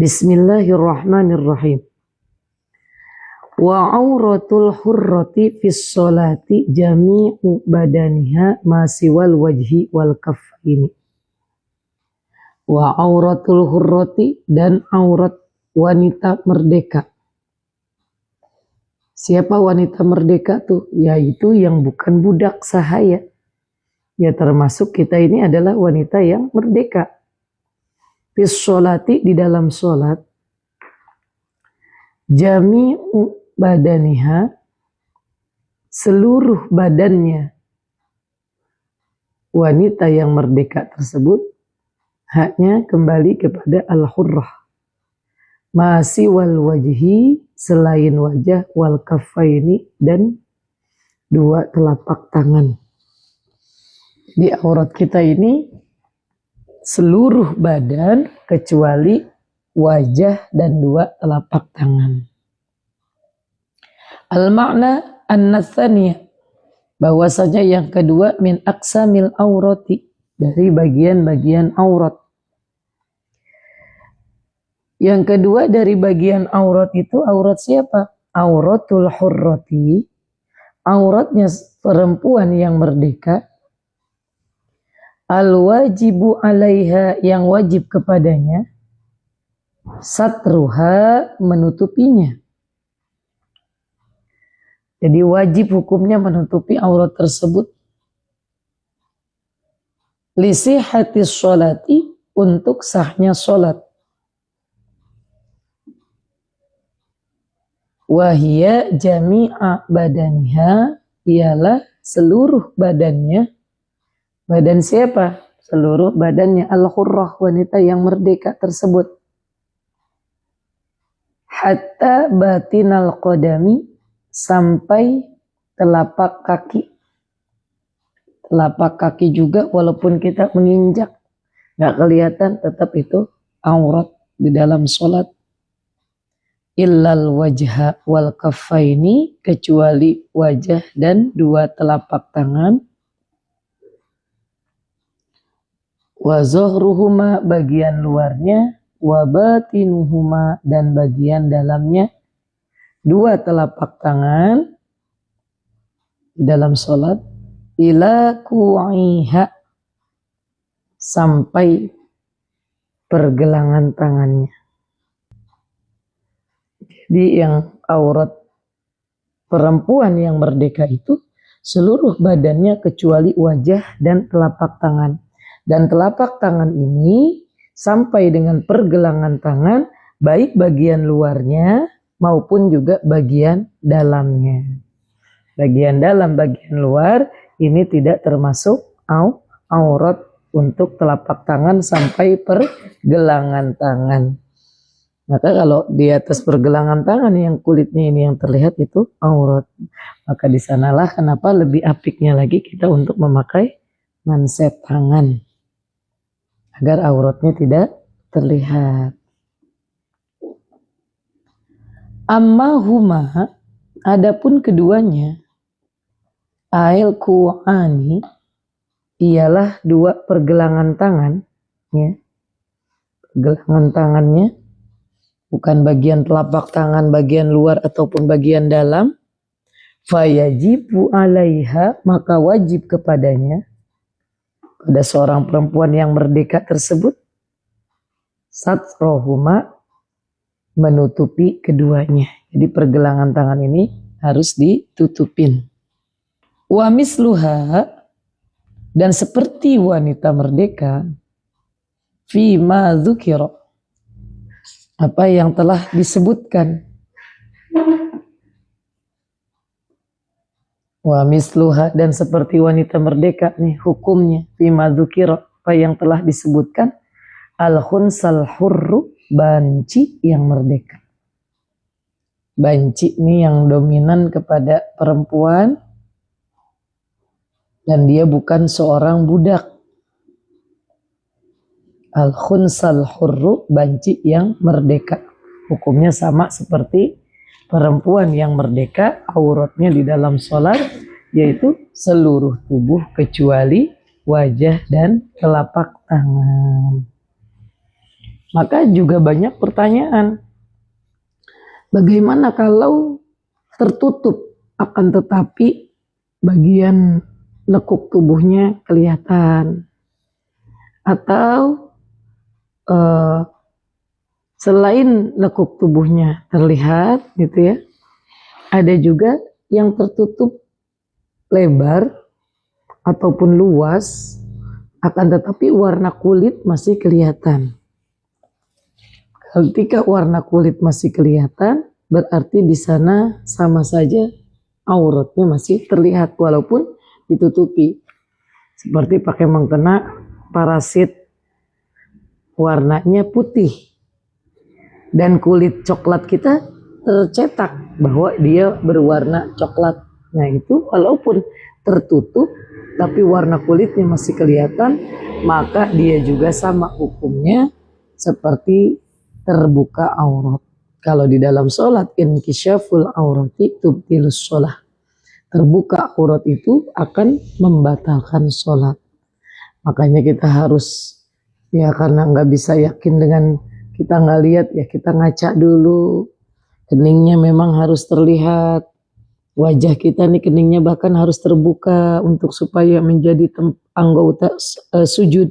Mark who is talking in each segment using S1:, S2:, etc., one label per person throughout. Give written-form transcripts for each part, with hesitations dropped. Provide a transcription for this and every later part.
S1: Bismillahirrahmanirrahim. Wa auratul hurrati fis sholati jami'u badaniha ma siwal wajhi wal kaffaini. Wa auratul hurrati, dan aurat wanita merdeka. Siapa wanita merdeka tuh? Yaitu yang bukan budak sahaya. Ya termasuk kita ini adalah wanita yang merdeka. Fis sholati, di dalam sholat. Jami'u badaniha, seluruh badannya wanita yang merdeka tersebut haknya kembali kepada al-hurrah. Masih wal wajhi, selain wajah, wal kaffaini, dan dua telapak tangan. Di aurat kita ini seluruh badan kecuali wajah dan dua telapak tangan. Al-makna an-natsaniyah, bahwasanya yang kedua min aqsamil aurati, dari bagian-bagian aurat. Yang kedua dari bagian aurat itu aurat siapa? Auratul hurrati, auratnya perempuan yang merdeka. Al-wajibu alaiha, yang wajib kepadanya. Satruha, menutupinya. Jadi wajib hukumnya menutupi aurat tersebut. Lisihatis sholati, untuk sahnya sholat. Wahia jami'a badaniha, ialah seluruh badannya. Badan siapa? Seluruh badannya al-hurrah, wanita yang merdeka tersebut. Hatta batinal qadami, sampai telapak kaki. Telapak kaki juga walaupun kita menginjak nggak kelihatan, tetap itu aurat di dalam sholat. Illal wajha wal kaffaini, kecuali wajah dan dua telapak tangan. Wa zuhruhuma, bagian luarnya. Wa batinuhuma, dan bagian dalamnya. Dua telapak tangan dalam sholat. Ila ku'iha, sampai pergelangan tangannya. Jadi yang aurat perempuan yang merdeka itu seluruh badannya kecuali wajah dan telapak tangan. Dan telapak tangan ini sampai dengan pergelangan tangan, baik bagian luarnya maupun juga bagian dalamnya. Bagian dalam, bagian luar ini tidak termasuk aurat untuk telapak tangan sampai pergelangan tangan. Maka kalau di atas pergelangan tangan yang kulitnya ini yang terlihat itu aurat. Maka di sanalah kenapa lebih apiknya lagi kita untuk memakai manset tangan. Agar auratnya tidak terlihat. Amma huma, adapun keduanya, ail ku'ani, ialah dua pergelangan tangan, ya. Pergelangan tangannya bukan bagian telapak tangan bagian luar ataupun bagian dalam. Fayajibu alaiha, maka wajib kepadanya, pada seorang perempuan yang merdeka tersebut, satrohuma, menutupi keduanya. Jadi pergelangan tangan ini harus ditutupin. Wa misluha, dan seperti wanita merdeka, fi ma dzukira, apa yang telah disebutkan. Wa misluha, dan seperti wanita merdeka nih hukumnya, fi ma dzukira, apa yang telah disebutkan. Al-khunsal hurru, banci yang merdeka. Banci ini yang dominan kepada perempuan dan dia bukan seorang budak. Al-khunsal hurru, banci yang merdeka. Hukumnya sama seperti perempuan yang merdeka, auratnya di dalam sholat yaitu seluruh tubuh kecuali wajah dan telapak tangan. Maka juga banyak pertanyaan. Bagaimana kalau tertutup akan tetapi bagian lekuk tubuhnya kelihatan? Atau selain lekuk tubuhnya terlihat gitu ya, ada juga yang tertutup lebar ataupun luas, akan tetapi warna kulit masih kelihatan. Ketika warna kulit masih kelihatan, berarti di sana sama saja auratnya masih terlihat walaupun ditutupi. Seperti pakai mukena parasit warnanya putih dan kulit coklat kita tercetak bahwa dia berwarna coklat. Nah itu walaupun tertutup tapi warna kulitnya masih kelihatan, maka dia juga sama hukumnya seperti terbuka aurat. Kalau di dalam sholat, inkisyaful aurati tubtilus sholah. Terbuka aurat itu akan membatalkan sholat. Makanya kita harus, ya karena nggak bisa yakin dengan kita nggak lihat, ya kita ngaca dulu. Keningnya memang harus terlihat. Wajah kita nih keningnya bahkan harus terbuka untuk supaya menjadi anggota sujud.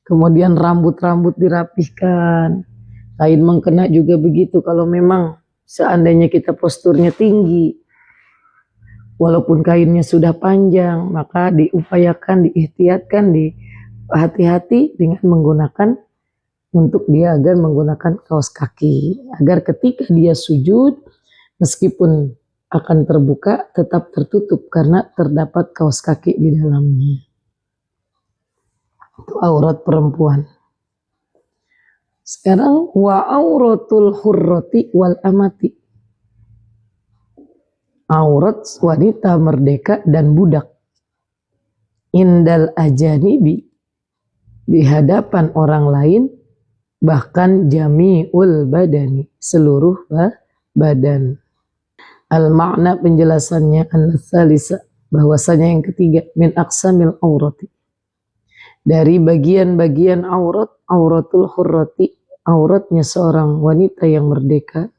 S1: Kemudian rambut-rambut dirapihkan. Kain mengkena juga begitu, kalau memang seandainya kita posturnya tinggi, walaupun kainnya sudah panjang, maka diupayakan, diikhtiatkan, hati-hati dengan menggunakan untuk dia agar menggunakan kaos kaki. Agar ketika dia sujud, meskipun akan terbuka, tetap tertutup karena terdapat kaos kaki di dalamnya. Itu aurat perempuan. Sekarang wa auratul hurrati wal amati. Aurat wanita merdeka dan budak. Indal ajanibi, di hadapan orang lain, bahkan jami'ul badani, seluruh badan. Al makna penjelasannya an-tsalisa, bahwasanya yang ketiga, min aqsamil aurati, dari bagian-bagian aurat, auratul hurrati, auratnya seorang wanita yang merdeka.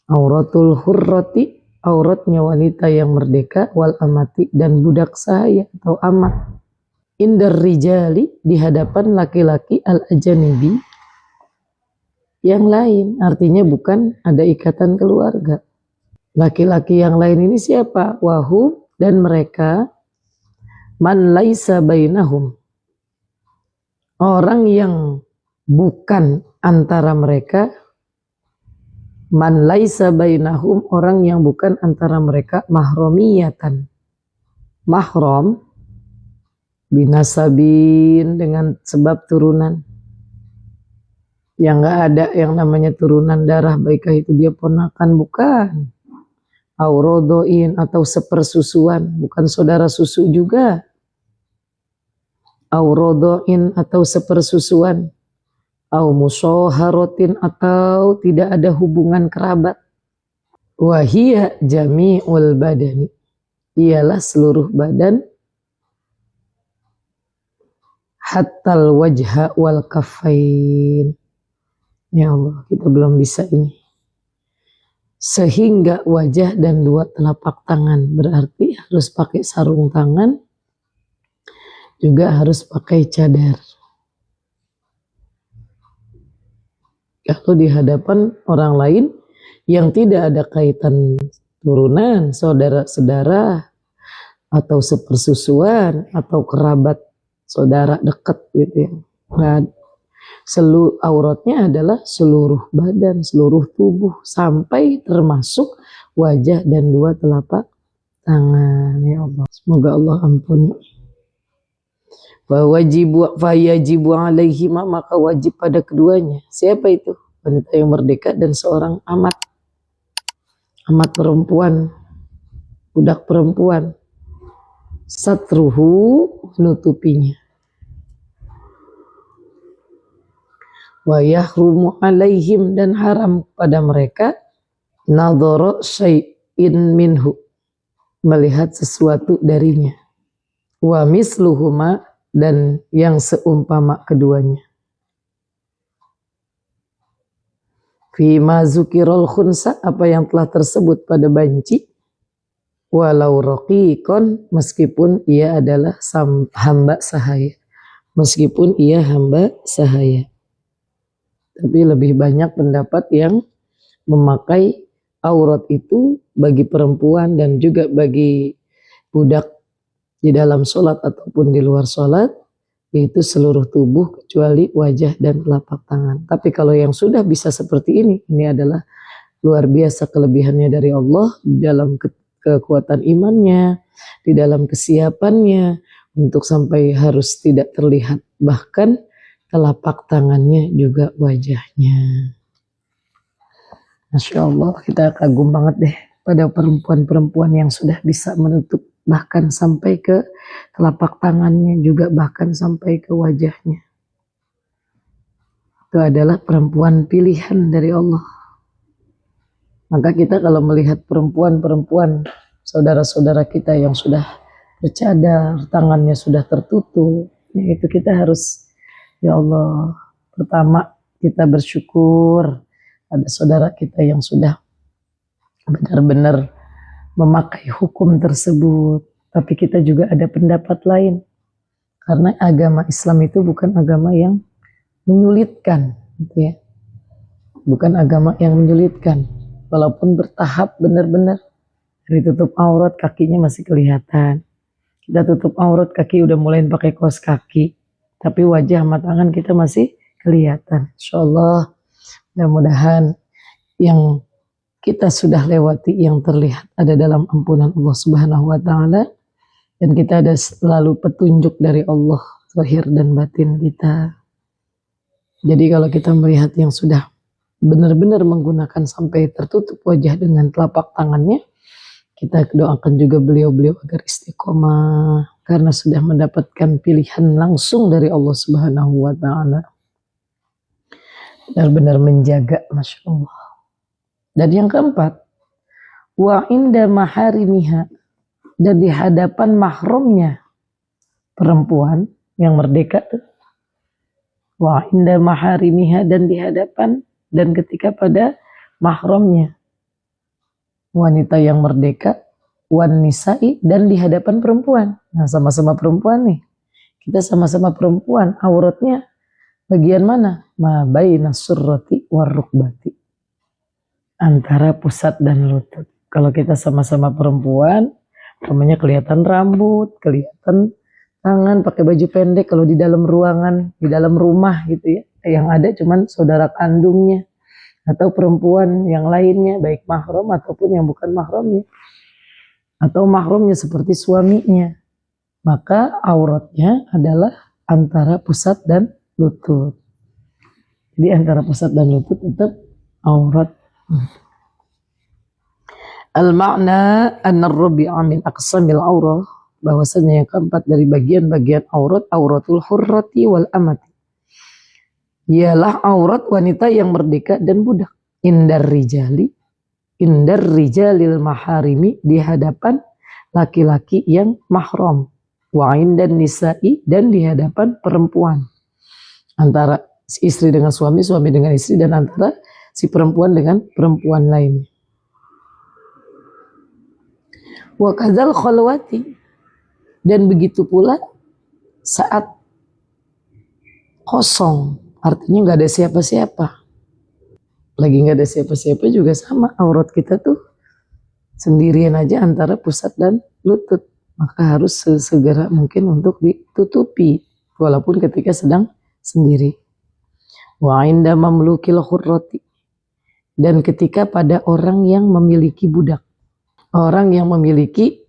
S1: Auratul hurrati, auratnya wanita yang merdeka, wal amati, dan budak sahaya atau amat. Indar rijali, di hadapan laki-laki, al ajanibi, yang lain, artinya bukan ada ikatan keluarga. Laki-laki yang lain ini siapa? Wahum, dan mereka, man laisa bainahum, orang yang bukan antara mereka, man laisa bainahum, orang yang bukan antara mereka, mahromiyatan, mahram, binasabin, dengan sebab turunan. Yang gak ada yang namanya turunan darah, baikah itu dia ponakan, bukan. Aurodoin, atau sepersusuan, bukan saudara susu juga. Aurodoin, atau sepersusuan. Au musoharotin, atau tidak ada hubungan kerabat. Wahia jami'ul badani, ialah seluruh badan. Hattal wajha wal kafain. Ya Allah, kita belum bisa ini. Sehingga wajah dan dua telapak tangan, berarti harus pakai sarung tangan, juga harus pakai cadar. Kalau di hadapan orang lain yang tidak ada kaitan turunan, saudara-saudara, atau sepersusuan, atau kerabat saudara dekat gitu ya. Nah, seluruh auratnya adalah seluruh badan, seluruh tubuh, sampai termasuk wajah dan dua telapak tangan. Ya Allah, semoga Allah ampuni. Fayajibu alaihi, maka wajib pada keduanya. Siapa itu? Wanita yang merdeka dan seorang amat perempuan, budak perempuan. Satruhu, menutupinya. Wa yahrumu alaihim, dan haram pada mereka, nadhara syai'in minhu, melihat sesuatu darinya. Wa misluhuma, dan yang seumpama keduanya. Fima zukirul khunsa, apa yang telah tersebut pada banci, walau raqiqon, meskipun ia adalah hamba sahaya, meskipun ia hamba sahaya. Tapi lebih banyak pendapat yang memakai aurat itu bagi perempuan dan juga bagi budak di dalam sholat ataupun di luar sholat, yaitu seluruh tubuh kecuali wajah dan telapak tangan. Tapi kalau yang sudah bisa seperti ini adalah luar biasa kelebihannya dari Allah di dalam kekuatan imannya, di dalam kesiapannya untuk sampai harus tidak terlihat bahkan telapak tangannya juga wajahnya. Masya Allah, kita kagum banget deh pada perempuan-perempuan yang sudah bisa menutup bahkan sampai ke telapak tangannya, juga bahkan sampai ke wajahnya. Itu adalah perempuan pilihan dari Allah. Maka kita kalau melihat perempuan-perempuan saudara-saudara kita yang sudah bercadar, tangannya sudah tertutup, ya itu kita harus, ya Allah, pertama kita bersyukur ada saudara kita yang sudah benar-benar memakai hukum tersebut. Tapi kita juga ada pendapat lain, karena agama Islam itu bukan agama yang menyulitkan, gitu ya. Bukan agama yang menyulitkan, walaupun bertahap benar-benar. Dari tutup aurat kakinya masih kelihatan, kita tutup aurat kaki udah mulai pakai kaos kaki, tapi wajah sama tangan kita masih kelihatan. Insyaallah mudah-mudahan yang kita sudah lewati yang terlihat ada dalam ampunan Allah Subhanahu wa taala, dan kita ada selalu petunjuk dari Allah zahir dan batin kita. Jadi kalau kita melihat yang sudah benar-benar menggunakan sampai tertutup wajah dengan telapak tangannya, kita doakan juga beliau-beliau agar istiqomah karena sudah mendapatkan pilihan langsung dari Allah Subhanahu wa taala. Benar-benar menjaga, Masya Allah. Dan yang keempat, wa inda maharimiha, dan di hadapan mahramnya perempuan yang merdeka tuh. Wa inda maharimiha, dan di hadapan dan ketika pada mahramnya wanita yang merdeka, wan nisa'i, dan di hadapan perempuan. Nah, sama-sama perempuan nih. Kita sama-sama perempuan, auratnya bagian mana? Ma baina surrati war rukbati, antara pusat dan lutut. Kalau kita sama-sama perempuan, namanya kelihatan rambut, kelihatan tangan, pakai baju pendek. Kalau di dalam ruangan, di dalam rumah gitu ya, yang ada cuman saudara kandungnya atau perempuan yang lainnya, baik mahram ataupun yang bukan mahramnya, atau mahramnya seperti suaminya, maka auratnya adalah antara pusat dan lutut. Jadi antara pusat dan lutut tetap aurat. Al-ma'na anna ar-rabi'a min aqsamil aurah, bahwasanya yang keempat dari bagian-bagian aurat, auratul hurrati wal amati, ialah aurat wanita yang merdeka dan budak. Indar rijalil maharimi, di hadapan laki-laki yang mahram. Wa indan nisa'i, dan di hadapan perempuan. Antara istri dengan suami, suami dengan istri, dan antara si perempuan dengan perempuan lain. Wa kadzal khalwati, dan begitu pula saat kosong, artinya nggak ada siapa-siapa. Lagi nggak ada siapa-siapa juga sama, aurat kita tuh sendirian aja antara pusat dan lutut. Maka harus segera mungkin untuk ditutupi, walaupun ketika sedang sendiri. Wa inda mamlukil hurrati, dan ketika pada orang yang memiliki budak. Orang yang memiliki,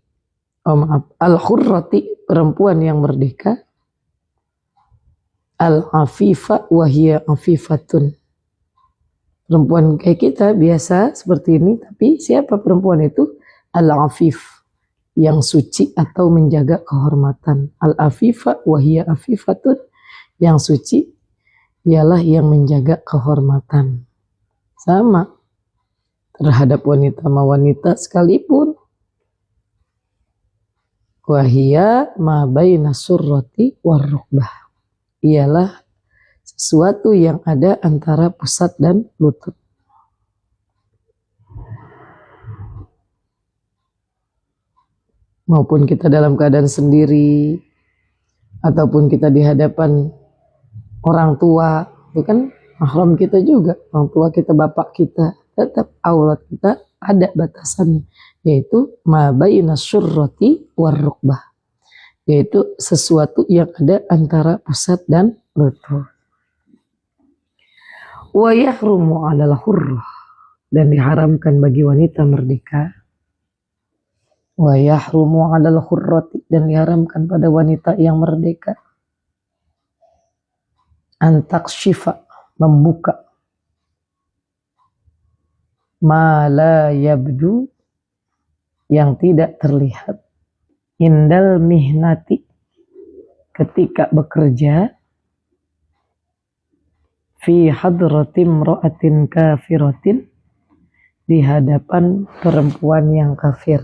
S1: al-hurrati, perempuan yang merdeka, al-afifa wahiyya afifatun, perempuan kayak kita biasa seperti ini, tapi siapa perempuan itu? Al-afif, yang suci atau menjaga kehormatan. Al-afifa wahiyya afifatun, yang suci ialah yang menjaga kehormatan. Sama terhadap wanita sama wanita sekalipun. Wahiyya ma baina surrati war rukbah, ialah sesuatu yang ada antara pusat dan lutut. maupun kita dalam keadaan sendiri, ataupun kita di hadapan orang tua, itu kan mahram kita juga, orang tua kita, bapak kita, tetap aurat kita ada batasannya, yaitu ma baina surrati warrukbah, yaitu sesuatu yang ada antara pusat dan lutut. Wa yahrumu 'alal hurrah, dan diharamkan bagi wanita merdeka. Wa yahrumu 'alal hurrati, dan diharamkan pada wanita yang merdeka, antakshifa, membuka, ma la yabdu, yang tidak terlihat, indal mihnati, ketika bekerja, fi hadratim ro'atin kafiratin, di hadapan perempuan yang kafir.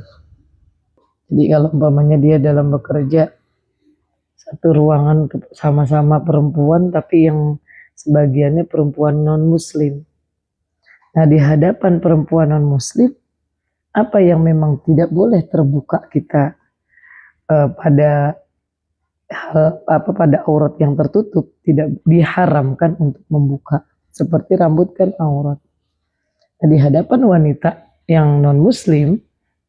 S1: Jadi kalau umpamanya dia dalam bekerja satu ruangan sama-sama perempuan, tapi yang sebagiannya perempuan non muslim. Nah, di hadapan perempuan non muslim, apa yang memang tidak boleh terbuka kita pada aurat yang tertutup, tidak diharamkan untuk membuka, seperti rambut kan aurat. Nah, di hadapan wanita yang non muslim,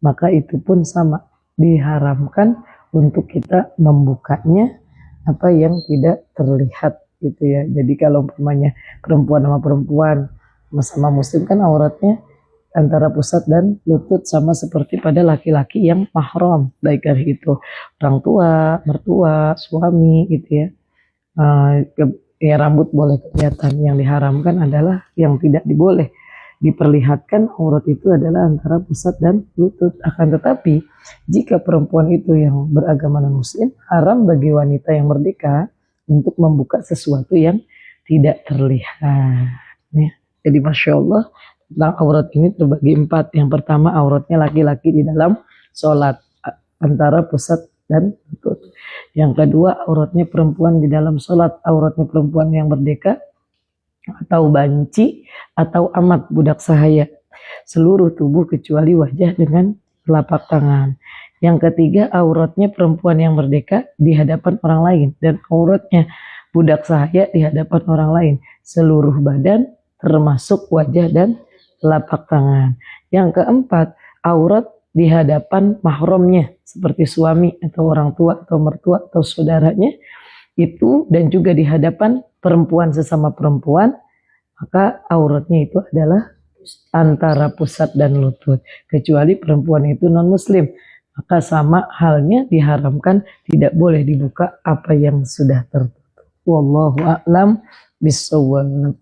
S1: maka itu pun sama, diharamkan untuk kita membukanya apa yang tidak terlihat gitu ya. Jadi kalau umpamanya perempuan sama perempuan sama muslim kan auratnya antara pusat dan lutut, sama seperti pada laki-laki yang mahram, baik dari itu orang tua, mertua, suami gitu ya. Ya rambut boleh kelihatan, yang diharamkan adalah yang tidak diboleh diperlihatkan aurat itu adalah antara pusat dan lutut. Akan tetapi jika perempuan itu yang beragama non muslim, haram bagi wanita yang merdeka untuk membuka sesuatu yang tidak terlihat ya. Jadi Masya Allah, tentang aurat ini terbagi 4. Yang pertama, auratnya laki-laki di dalam sholat antara pusat dan lutut. Yang kedua, auratnya perempuan di dalam sholat, auratnya perempuan yang merdeka atau banci atau amat budak sahaya, seluruh tubuh kecuali wajah dengan telapak tangan. Yang ketiga, auratnya perempuan yang merdeka di hadapan orang lain, dan auratnya budak sahaya di hadapan orang lain, seluruh badan termasuk wajah dan telapak tangan. Yang keempat, aurat di hadapan mahramnya seperti suami atau orang tua atau mertua atau saudaranya itu, dan juga di hadapan perempuan sesama perempuan, maka auratnya itu adalah antara pusat dan lutut, kecuali perempuan itu non muslim, maka sama halnya diharamkan, tidak boleh dibuka apa yang sudah tertutup. Wallahu a'lam bishawab.